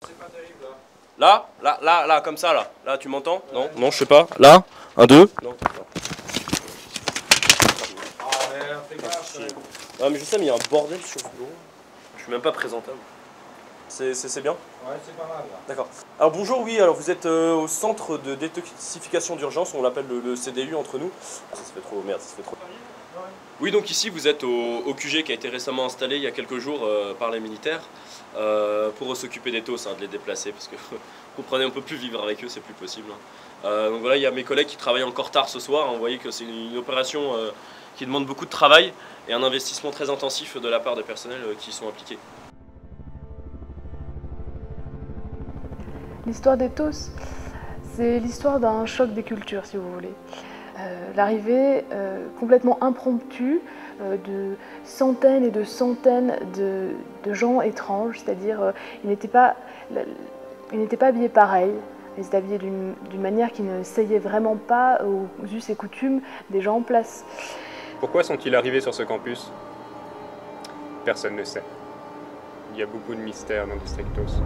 C'est pas terrible là. Là, comme ça, là. Là, tu m'entends? Non, non, je sais pas. Là, 1, 2. Non. Ah merde, fais gaffe. Non, mais je sais, mais il y a un bordel sur le bureau. Je suis même pas présentable. C'est bien? Ouais, c'est pas mal là. D'accord. Alors bonjour, oui, alors vous êtes au centre de détoxification d'urgence, on l'appelle le CDU entre nous. Ah, ça se fait trop, merde, ça se fait trop. Oui, donc ici vous êtes au QG qui a été récemment installé il y a quelques jours par les militaires pour s'occuper des TOS, de les déplacer parce que vous comprenez, on peut plus vivre avec eux, c'est plus possible. Donc voilà, il y a mes collègues qui travaillent encore tard ce soir, vous voyez que c'est une opération qui demande beaucoup de travail et un investissement très intensif de la part des personnels qui y sont impliqués. L'histoire des TOS, c'est l'histoire d'un choc des cultures, si vous voulez. L'arrivée complètement impromptue de centaines et de centaines de gens étranges, c'est-à-dire ils n'étaient pas habillés pareil, ils étaient habillés d'une manière qui ne seyait vraiment pas aux us et coutumes des gens en place. Pourquoi sont-ils arrivés sur ce campus? Personne ne sait. Il y a beaucoup de mystères dans le district TOS.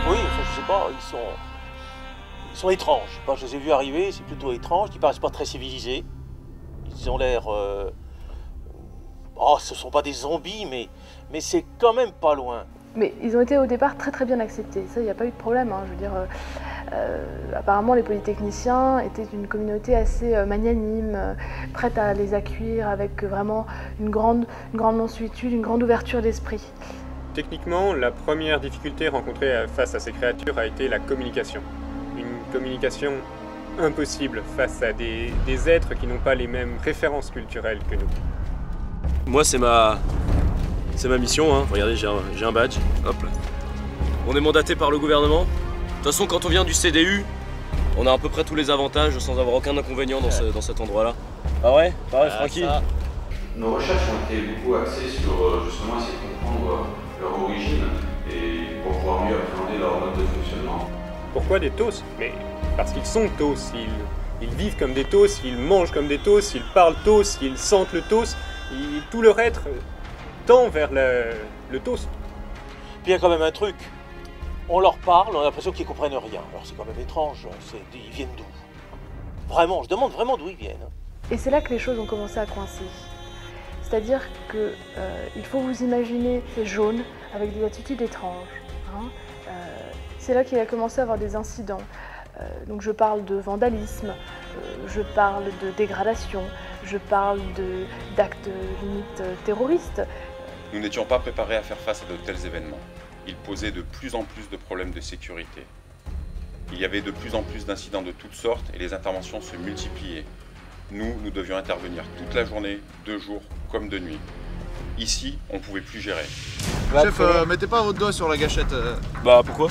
Oui, enfin, je sais pas, ils sont étranges. Je les ai vus arriver, c'est plutôt étrange. Ils paraissent pas très civilisés. Ils ont l'air... Oh, ce sont pas des zombies, mais c'est quand même pas loin. Mais ils ont été au départ très bien acceptés, ça il n'y a pas eu de problème. Je veux dire, apparemment les polytechniciens étaient une communauté assez magnanime, prête à les accueillir avec vraiment une grande mansuétude, une grande ouverture d'esprit. Techniquement, la première difficulté rencontrée face à ces créatures a été la communication. Une communication impossible face à des êtres qui n'ont pas les mêmes références culturelles que nous. Moi, c'est ma mission, Regardez, j'ai un badge. Hop là. On est mandaté par le gouvernement. De toute façon, quand on vient du CDU, on a à peu près tous les avantages sans avoir aucun inconvénient dans cet endroit-là. Ah ouais? Pareil, Francky? Nos recherches ont été beaucoup axées sur justement essayer de comprendre leur origine et pour pouvoir mieux appréhender leur mode de fonctionnement. Pourquoi des TOS? Mais parce qu'ils sont TOS, ils vivent comme des TOS, ils mangent comme des TOS, ils parlent TOS, ils sentent le TOS, tout leur être tend vers le TOS. Puis il y a quand même un truc, on leur parle, on a l'impression qu'ils comprennent rien. Alors c'est quand même étrange, ils viennent d'où? Vraiment, je demande vraiment d'où ils viennent. Et c'est là que les choses ont commencé à coincer. C'est-à-dire qu'il faut vous imaginer ces jaunes avec des attitudes étranges. C'est là qu'il a commencé à avoir des incidents. Donc je parle de vandalisme, je parle de dégradation, je parle d'actes limite terroristes. Nous n'étions pas préparés à faire face à de tels événements. Ils posaient de plus en plus de problèmes de sécurité. Il y avait de plus en plus d'incidents de toutes sortes et les interventions se multipliaient. Nous devions intervenir toute la journée, de jour comme de nuit. Ici, on ne pouvait plus gérer. Chef, mettez pas votre doigt sur la gâchette. Bah pourquoi?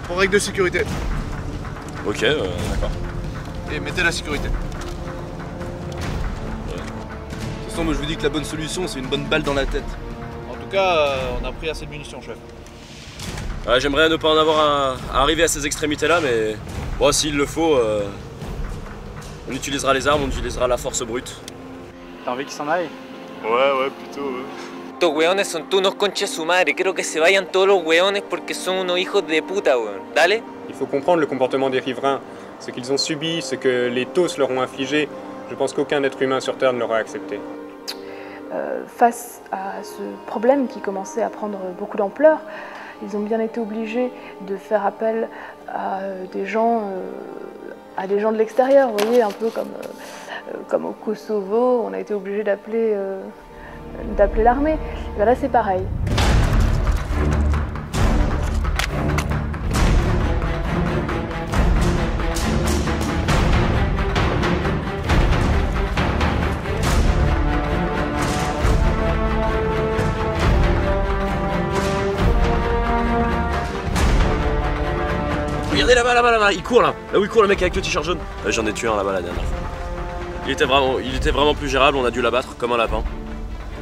Pour règle de sécurité. Ok, d'accord. Et mettez la sécurité. De toute façon, moi je vous dis que la bonne solution, c'est une bonne balle dans la tête. En tout cas, on a pris assez de munitions, chef. J'aimerais ne pas en avoir à arriver à ces extrémités-là, mais bon, s'il le faut, on utilisera les armes, on utilisera la force brute. T'as envie qu'ils s'en aillent? Ouais, plutôt. Estos weones son todos unos conchas su madre. Quiero que se vayan todos los weones porque son unos hijos de puta, weón. Dale. Il faut comprendre le comportement des riverains, ce qu'ils ont subi, ce que les TOS leur ont infligé. Je pense qu'aucun être humain sur Terre ne l'aurait accepté. Face à ce problème qui commençait à prendre beaucoup d'ampleur, ils ont bien été obligés de faire appel à des gens de l'extérieur, vous voyez, un peu comme au Kosovo, on a été obligé d'appeler l'armée. Ben là, c'est pareil. Regardez là-bas, il court là où il court le mec avec le t-shirt jaune. J'en ai tué un là-bas la dernière fois. Il était vraiment plus gérable, on a dû l'abattre comme un lapin.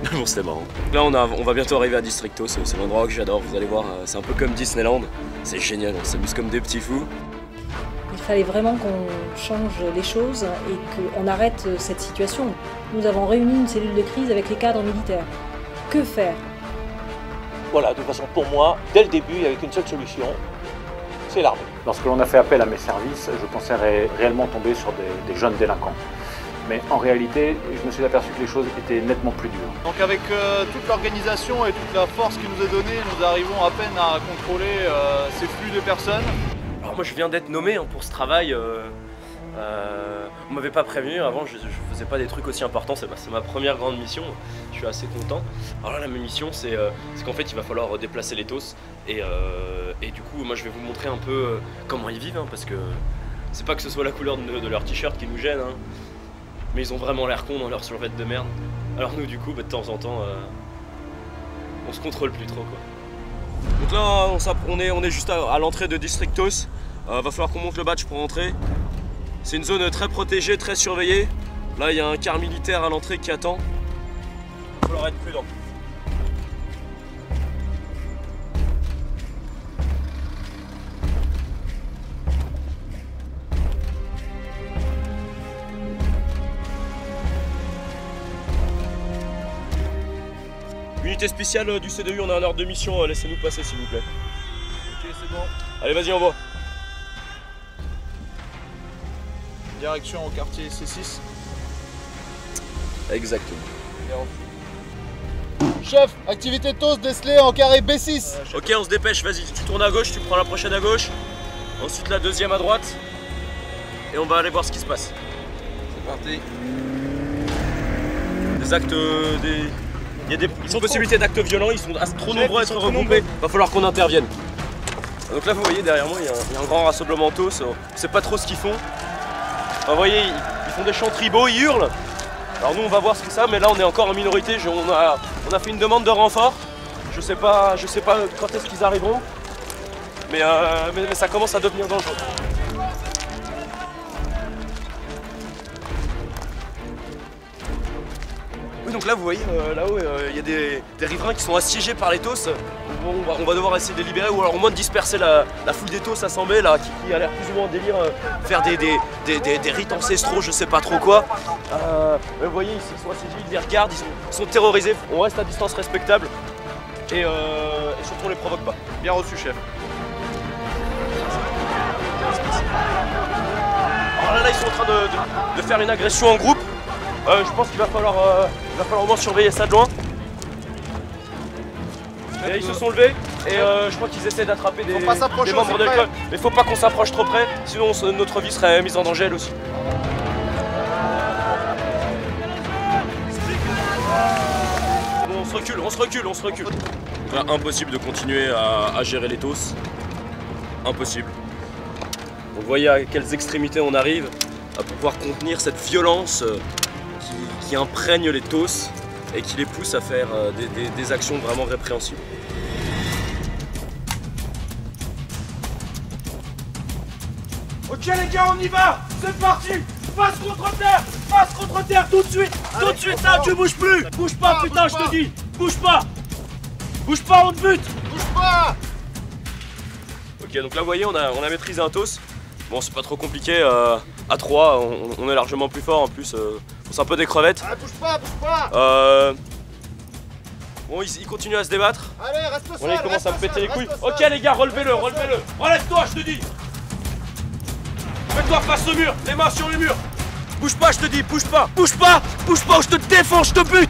Bon, c'était marrant. Là, on va bientôt arriver à Districtos, c'est l'endroit que j'adore, vous allez voir, c'est un peu comme Disneyland. C'est génial, on s'amuse comme des petits fous. Il fallait vraiment qu'on change les choses et qu'on arrête cette situation. Nous avons réuni une cellule de crise avec les cadres militaires. Que faire? Voilà, de toute façon, pour moi, dès le début, il n'y avait qu'une seule solution, c'est l'armée. Lorsque l'on a fait appel à mes services, je pensais réellement tomber sur des jeunes délinquants. Mais en réalité, je me suis aperçu que les choses étaient nettement plus dures. Donc avec toute l'organisation et toute la force qui nous est donnée, nous arrivons à peine à contrôler ces flux de personnes. Alors moi je viens d'être nommé pour ce travail, on m'avait pas prévenu, avant je faisais pas des trucs aussi importants, c'est ma première grande mission, je suis assez content. Alors là ma mission c'est qu'en fait il va falloir déplacer les TOS et du coup moi je vais vous montrer un peu comment ils vivent, parce que c'est pas que ce soit la couleur de leur t-shirt qui nous gêne, mais ils ont vraiment l'air cons dans leur survêt de merde. Alors nous du coup de temps en temps on se contrôle plus trop quoi. Donc là on est juste à l'entrée de Districtos, va falloir qu'on monte le badge pour entrer. C'est une zone très protégée, très surveillée. Là il y a un car militaire à l'entrée qui attend. Il va falloir être prudent. Unité spéciale du CDU, on a un ordre de mission, laissez-nous passer s'il vous plaît. Ok, c'est bon. Allez, vas-y, envoie. Direction au quartier C6. Exactement. Chef, activité TOS décelée en carré B6. Ok, on se dépêche, vas-y, tu tournes à gauche, tu prends la prochaine à gauche. Ensuite la deuxième à droite. Et on va aller voir ce qui se passe. C'est parti. Des actes, il y a des possibilités d'actes violents, ils sont trop nombreux à être regroupés. Va falloir qu'on intervienne. Donc là vous voyez derrière moi il y a un grand rassemblement TOS, on sait pas trop ce qu'ils font. Enfin, vous voyez, ils font des chants tribaux, ils hurlent. Alors nous on va voir ce que c'est, mais là on est encore en minorité, on a fait une demande de renfort. Je sais pas quand est-ce qu'ils arriveront, mais ça commence à devenir dangereux. Oui, donc là vous voyez, là-haut il y a des riverains qui sont assiégés par les TOS. On va devoir essayer de les libérer ou alors au moins de disperser la foule des TOS assemblés là, qui a l'air plus ou moins en délire, faire des rites ancestraux, je sais pas trop quoi. Vous voyez, ils sont assiégés, ils les regardent, ils sont terrorisés, on reste à distance respectable et surtout on les provoque pas. Bien reçu, chef. Alors là ils sont en train de faire une agression en groupe. Je pense qu'il va falloir au moins surveiller ça de loin. Et ils se sont levés et je crois qu'ils essaient d'attraper des membres de l'école. Mais faut pas qu'on s'approche trop près, sinon notre vie serait mise en danger elle aussi. Bon, on se recule. Là, impossible de continuer à gérer les TOS. Impossible. Donc vous voyez à quelles extrémités on arrive à pouvoir contenir cette violence qui imprègne les TOS et qui les pousse à faire des actions vraiment répréhensibles. Ok les gars, on y va. C'est parti. Face contre terre, tout de suite. Tout de suite là, tu bouges plus. Bouge pas, putain, je te dis. Bouge pas, on te bute. Bouge pas. Ok, donc là vous voyez, on a maîtrisé un TOS. Bon, c'est pas trop compliqué, à 3, on est largement plus fort en plus, c'est un peu des crevettes. Ah, bouge pas. Bon, ils continuent à se débattre. Allez, reste seul. Bon, là, ils commencent à me péter les couilles. Ok les gars, relevez-le. Relève-toi, je te dis. Mets-toi face au mur, les mains sur le mur. Bouge pas, je te dis, bouge pas ou je te défonce, je te bute.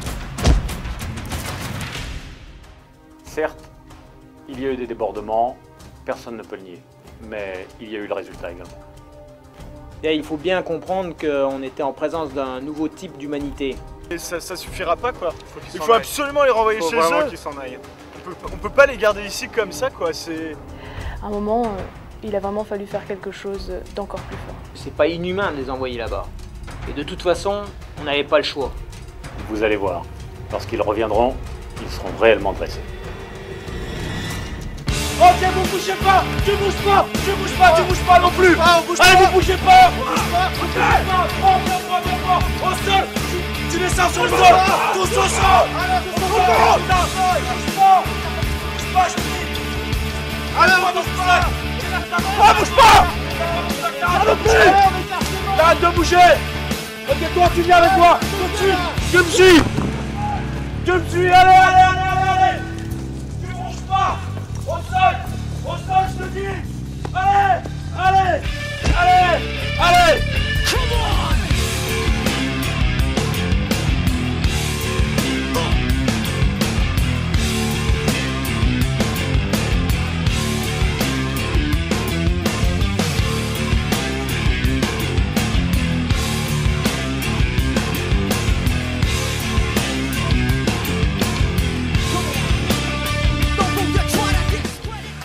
Certes, il y a eu des débordements, personne ne peut le nier, mais il y a eu le résultat également. Et il faut bien comprendre qu'on était en présence d'un nouveau type d'humanité. Et ça suffira pas quoi. Il faut absolument les renvoyer chez eux. Qu'ils s'en aillent. On peut pas les garder ici comme ça quoi. À un moment, il a vraiment fallu faire quelque chose d'encore plus fort. C'est pas inhumain de les envoyer là-bas. Et de toute façon, on n'avait pas le choix. Vous allez voir, lorsqu'ils reviendront, ils seront réellement dressés. Ok, vous bougez pas. Tu bouges pas non plus. Allez, vous bougez pas. Ok, viens pas. Au sol. Tu Tu descends sur le sol. Tous au sol. Bouge pas, je te dis. Allez, bouge pas. Ah, bouge pas. Arrête plus. Arrête de bouger. Ok, toi, tu viens avec moi. Tout de suite. Tu me suis. Tu me suis. Allez. Tu bouges pas. Au sol, je te dis. Allez. Come on.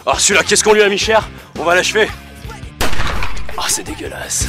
Alors celui-là, qu'est-ce qu'on lui a mis cher? On va l'achever. Ah, c'est dégueulasse.